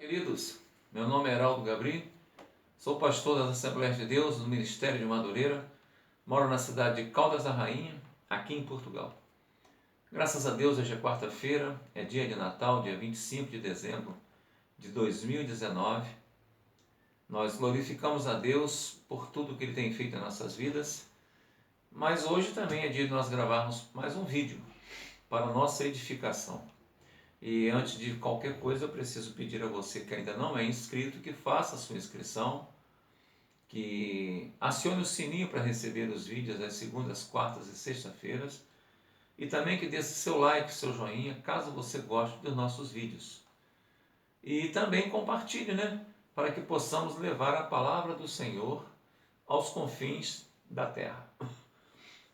Queridos, meu nome é Heraldo Gabri, sou pastor das Assembleias de Deus do Ministério de Madureira, moro na cidade de Caldas da Rainha, aqui em Portugal. Graças a Deus, hoje é quarta-feira, é dia de Natal, dia 25 de dezembro de 2019. Nós glorificamos a Deus por tudo que Ele tem feito em nossas vidas, mas hoje também é dia de nós gravarmos mais um vídeo para a nossa edificação. E antes de qualquer coisa, eu preciso pedir a você que ainda não é inscrito, que faça a sua inscrição, que acione o sininho para receber os vídeos às segundas, quartas e sextas-feiras, e também que dê seu like, seu joinha, caso você goste dos nossos vídeos. E também compartilhe, para que possamos levar a palavra do Senhor aos confins da terra.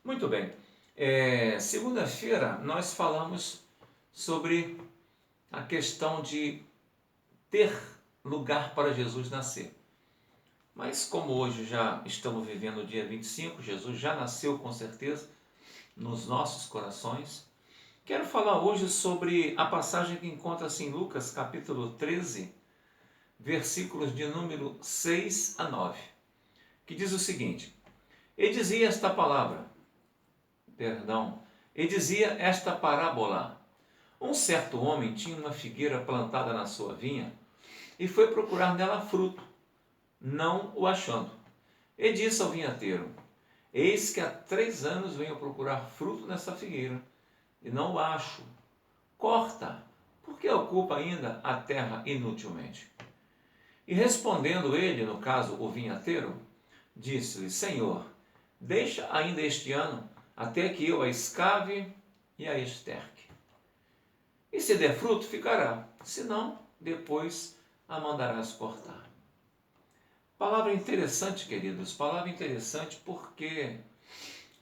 Muito bem, segunda-feira nós falamos sobre a questão de ter lugar para Jesus nascer. Mas como hoje já estamos vivendo o dia 25, Jesus já nasceu com certeza nos nossos corações. Quero falar hoje sobre a passagem que encontra-se em Lucas capítulo 13, versículos de número 6 a 9, que diz o seguinte: e dizia esta parábola. Um certo homem tinha uma figueira plantada na sua vinha e foi procurar nela fruto, não o achando. E disse ao vinhateiro: eis que há 3 anos venho procurar fruto nessa figueira e não o acho. Corta, porque ocupa ainda a terra inutilmente. E respondendo ele, no caso o vinhateiro, disse-lhe: Senhor, deixa ainda este ano, até que eu a escave e a esterque. E se der fruto, ficará. Se não, depois a mandarás cortar. Palavra interessante, queridos. Palavra interessante porque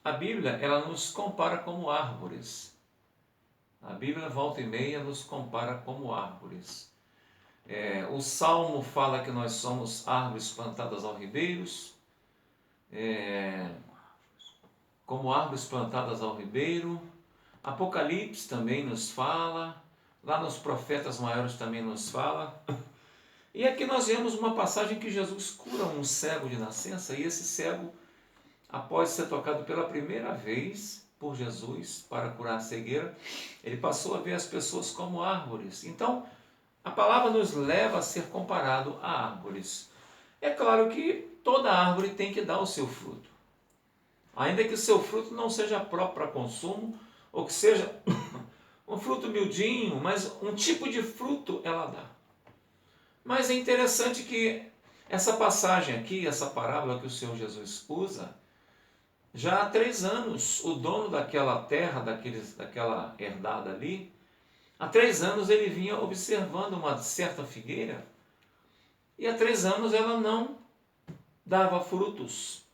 a Bíblia, ela nos compara como árvores. A Bíblia, volta e meia, nos compara como árvores. O Salmo fala que nós somos árvores plantadas aos ribeiros. Como árvores plantadas ao ribeiro. Apocalipse também nos fala, lá nos profetas maiores também nos fala. E aqui nós vemos uma passagem que Jesus cura um cego de nascença, e esse cego, após ser tocado pela primeira vez por Jesus para curar a cegueira, ele passou a ver as pessoas como árvores. Então, a palavra nos leva a ser comparado a árvores. É claro que toda árvore tem que dar o seu fruto. Ainda que o seu fruto não seja próprio para consumo, ou que seja um fruto miudinho, mas um tipo de fruto ela dá. Mas é interessante que essa passagem aqui, essa parábola que o Senhor Jesus usa, já há 3 anos o dono daquela terra, daquela herdada ali, há 3 anos ele vinha observando uma certa figueira, e há 3 anos ela não dava frutos.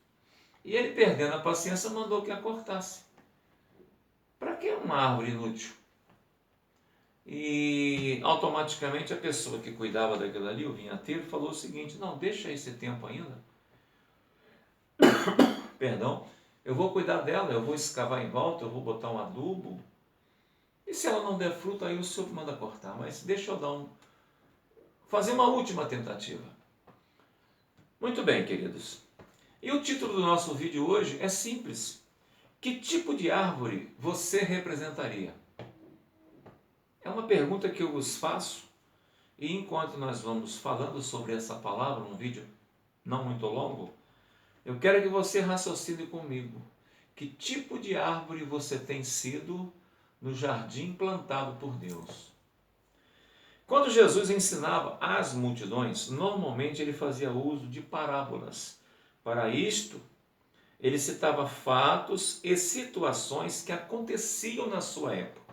E ele, perdendo a paciência, mandou que a cortasse. Para que uma árvore inútil? E automaticamente a pessoa que cuidava daquilo ali, o vinhateiro, falou o seguinte: não, deixa esse tempo ainda. Perdão, eu vou cuidar dela, eu vou escavar em volta, eu vou botar um adubo. E se ela não der fruto, aí o senhor manda cortar. Mas deixa eu fazer uma última tentativa. Muito bem, queridos. E o título do nosso vídeo hoje é simples: que tipo de árvore você representaria? É uma pergunta que eu vos faço, e enquanto nós vamos falando sobre essa palavra, um vídeo não muito longo, eu quero que você raciocine comigo. Que tipo de árvore você tem sido no jardim plantado por Deus? Quando Jesus ensinava às multidões, normalmente ele fazia uso de parábolas. Para isto, ele citava fatos e situações que aconteciam na sua época.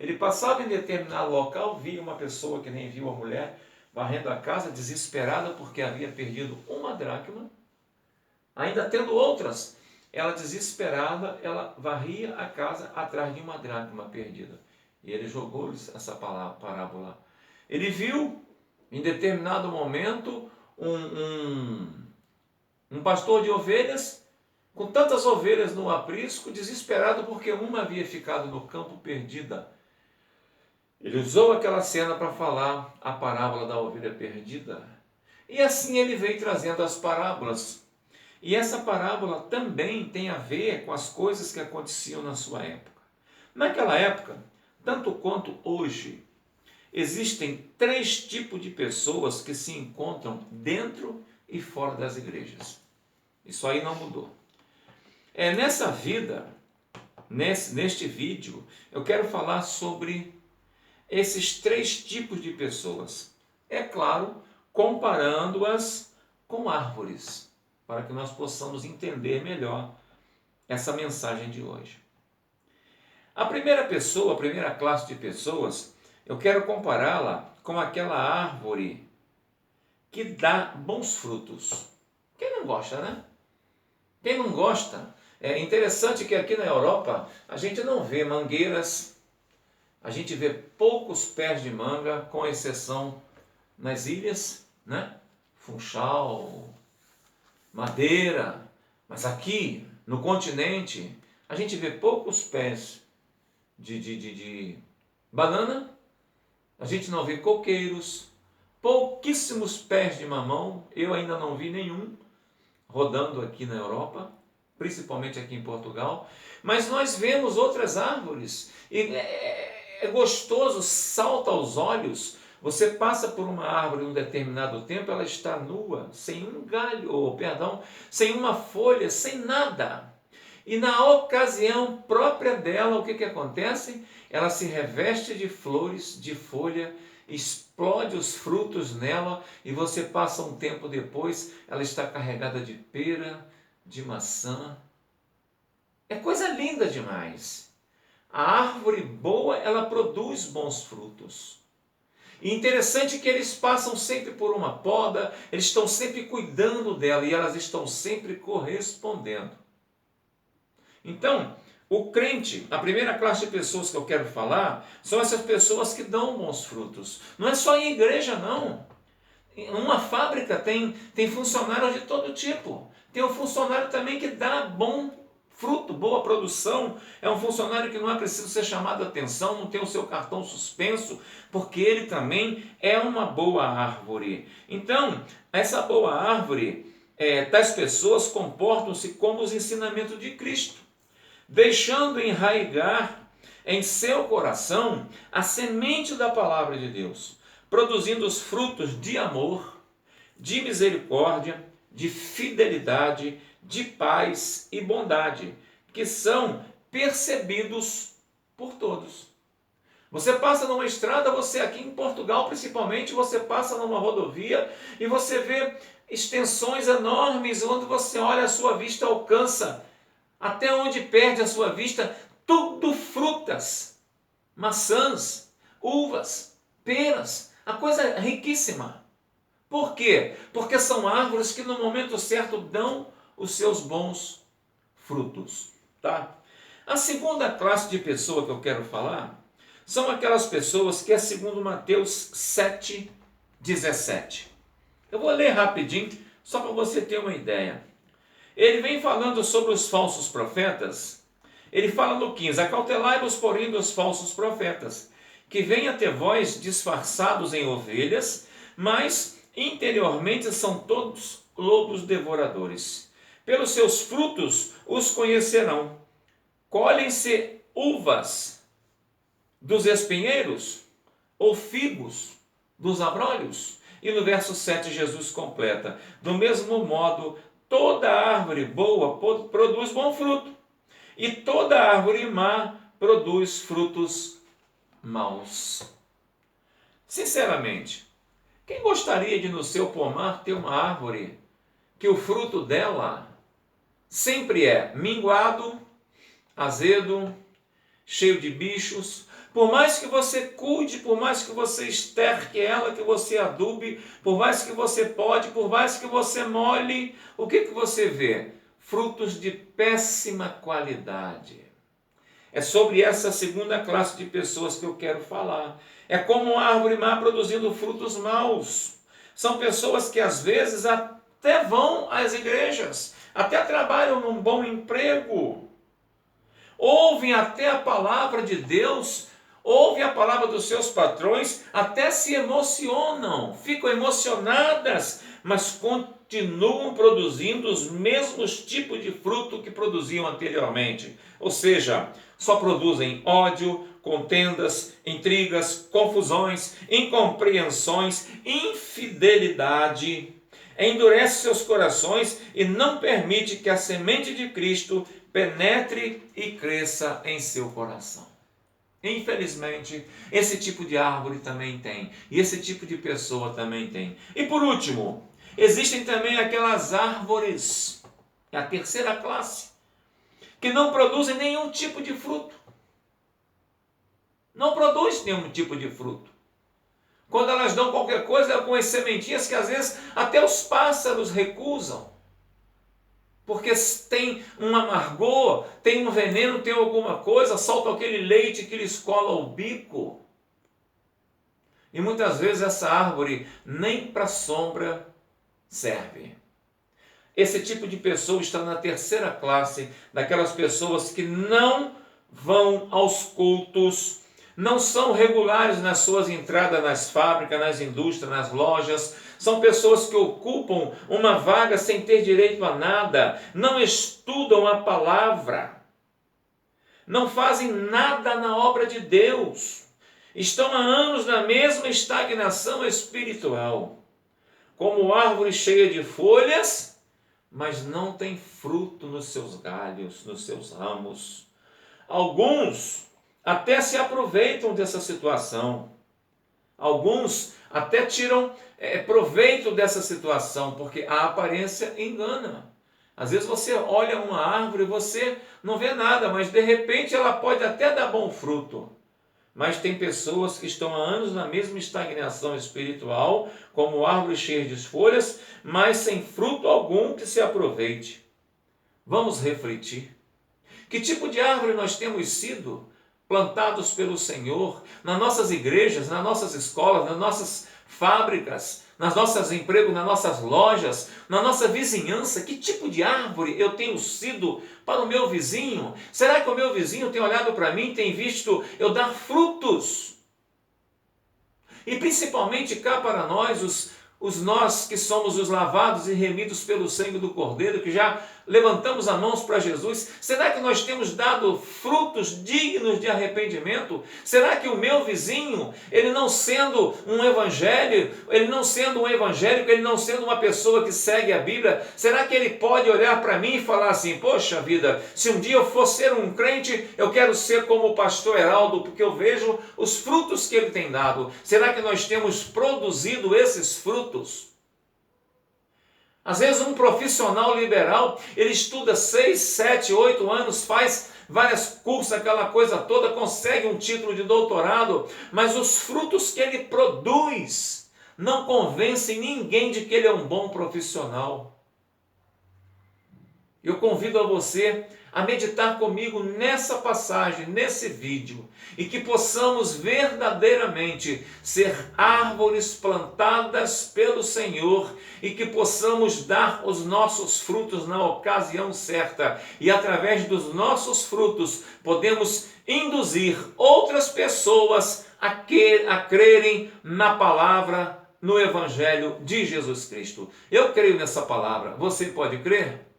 Ele passava em determinado local, via uma pessoa que nem viu a mulher, varrendo a casa, desesperada porque havia perdido uma dracma. Ainda tendo outras, ela desesperada, ela varria a casa atrás de uma dracma perdida. E ele jogou-lhes essa parábola. Ele viu, em determinado momento, um pastor de ovelhas, com tantas ovelhas no aprisco, desesperado porque uma havia ficado no campo perdida. Ele usou aquela cena para falar a parábola da ovelha perdida. E assim ele veio trazendo as parábolas. E essa parábola também tem a ver com as coisas que aconteciam na sua época. Naquela época, tanto quanto hoje, existem 3 tipos de pessoas que se encontram dentro e fora das igrejas. Isso aí não mudou. Nessa vida, neste vídeo, eu quero falar sobre esses 3 tipos de pessoas. É claro, comparando-as com árvores, para que nós possamos entender melhor essa mensagem de hoje. A primeira pessoa, a primeira classe de pessoas, eu quero compará-la com aquela árvore que dá bons frutos. Quem não gosta, né? Quem não gosta? É interessante que aqui na Europa a gente não vê mangueiras, a gente vê poucos pés de manga, com exceção nas ilhas, né? Funchal, Madeira, mas aqui no continente a gente vê poucos pés de banana, a gente não vê coqueiros, pouquíssimos pés de mamão, eu ainda não vi nenhum rodando aqui na Europa, principalmente aqui em Portugal, mas nós vemos outras árvores e é gostoso, salta aos olhos. Você passa por uma árvore em um determinado tempo, ela está nua, sem um galho, sem uma folha, sem nada. E na ocasião própria dela, o que acontece? Ela se reveste de flores, de folha, explode os frutos nela e você passa um tempo depois, ela está carregada de pera, de maçã. É coisa linda demais. A árvore boa, ela produz bons frutos. E interessante que eles passam sempre por uma poda, eles estão sempre cuidando dela e elas estão sempre correspondendo. Então, o crente, a primeira classe de pessoas que eu quero falar, são essas pessoas que dão bons frutos. Não é só em igreja, não. Uma fábrica tem funcionários de todo tipo. Tem um funcionário também que dá bom fruto, boa produção. É um funcionário que não é preciso ser chamado a atenção, não tem o seu cartão suspenso, porque ele também é uma boa árvore. Então, essa boa árvore, tais pessoas comportam-se como os ensinamentos de Cristo, deixando enraigar em seu coração a semente da palavra de Deus, produzindo os frutos de amor, de misericórdia, de fidelidade, de paz e bondade, que são percebidos por todos. Você passa numa estrada, você aqui em Portugal principalmente, você passa numa rodovia e você vê extensões enormes, onde você olha, a sua vista alcança até onde perde a sua vista, tudo frutas, maçãs, uvas, peras, a coisa riquíssima. Por quê? Porque são árvores que no momento certo dão os seus bons frutos. Tá? A segunda classe de pessoa que eu quero falar são aquelas pessoas que é segundo Mateus 7,17. Eu vou ler rapidinho, só para você ter uma ideia. Ele vem falando sobre os falsos profetas. Ele fala no 15: acautelai-vos, porém, dos falsos profetas, que vêm até vós disfarçados em ovelhas, mas interiormente são todos lobos devoradores. Pelos seus frutos os conhecerão. Colhem-se uvas dos espinheiros ou figos dos abrolhos? E no verso 7 Jesus completa: do mesmo modo, toda árvore boa produz bom fruto, e toda árvore má produz frutos maus. Sinceramente, quem gostaria de no seu pomar ter uma árvore que o fruto dela sempre é minguado, azedo, cheio de bichos? Por mais que você cuide, por mais que você esterque ela, que você adube, por mais que você pode, por mais que você molhe, o que você vê? Frutos de péssima qualidade. É sobre essa segunda classe de pessoas que eu quero falar. É como uma árvore má produzindo frutos maus. São pessoas que às vezes até vão às igrejas, até trabalham num bom emprego, ouvem até a palavra de Deus, ouvem a palavra dos seus patrões, até se emocionam, ficam emocionadas, mas continuam produzindo os mesmos tipos de fruto que produziam anteriormente. Ou seja, só produzem ódio, contendas, intrigas, confusões, incompreensões, infidelidade. Endurece seus corações e não permite que a semente de Cristo penetre e cresça em seu coração. Infelizmente, esse tipo de árvore também tem, e esse tipo de pessoa também tem. E por último, existem também aquelas árvores, a terceira classe, que não produzem nenhum tipo de fruto. Não produzem nenhum tipo de fruto. Quando elas dão qualquer coisa, algumas sementinhas que às vezes até os pássaros recusam. Porque tem um amargor, tem um veneno, tem alguma coisa, solta aquele leite que lhes cola o bico. E muitas vezes essa árvore nem para sombra serve. Esse tipo de pessoa está na terceira classe, daquelas pessoas que não vão aos cultos, não são regulares nas suas entradas nas fábricas, nas indústrias, nas lojas. São pessoas que ocupam uma vaga sem ter direito a nada, não estudam a palavra, não fazem nada na obra de Deus, estão há anos na mesma estagnação espiritual, como árvore cheia de folhas, mas não tem fruto nos seus galhos, nos seus ramos. Alguns até se aproveitam dessa situação. Alguns até tiram proveito dessa situação, porque a aparência engana. Às vezes você olha uma árvore e você não vê nada, mas de repente ela pode até dar bom fruto. Mas tem pessoas que estão há anos na mesma estagnação espiritual, como árvores cheias de folhas, mas sem fruto algum que se aproveite. Vamos refletir. Que tipo de árvore nós temos sido plantados pelo Senhor nas nossas igrejas, nas nossas escolas, nas nossas fábricas, nas nossas empregos, nas nossas lojas, na nossa vizinhança? Que tipo de árvore eu tenho sido para o meu vizinho? Será que o meu vizinho tem olhado para mim, tem visto eu dar frutos? E principalmente cá para nós, nós que somos os lavados e remidos pelo sangue do Cordeiro, que já levantamos as mãos para Jesus, será que nós temos dado frutos dignos de arrependimento? Será que o meu vizinho, ele não sendo um evangélico, ele não sendo uma pessoa que segue a Bíblia, será que ele pode olhar para mim e falar assim: poxa vida, se um dia eu for ser um crente, eu quero ser como o pastor Heraldo, porque eu vejo os frutos que ele tem dado? Será que nós temos produzido esses frutos? Às vezes um profissional liberal, ele estuda 6, 7, 8 anos, faz vários cursos, aquela coisa toda, consegue um título de doutorado, mas os frutos que ele produz não convencem ninguém de que ele é um bom profissional. Eu convido a você a meditar comigo nessa passagem, nesse vídeo, e que possamos verdadeiramente ser árvores plantadas pelo Senhor e que possamos dar os nossos frutos na ocasião certa, e através dos nossos frutos podemos induzir outras pessoas a crerem na palavra, no Evangelho de Jesus Cristo. Eu creio nessa palavra. Você pode crer?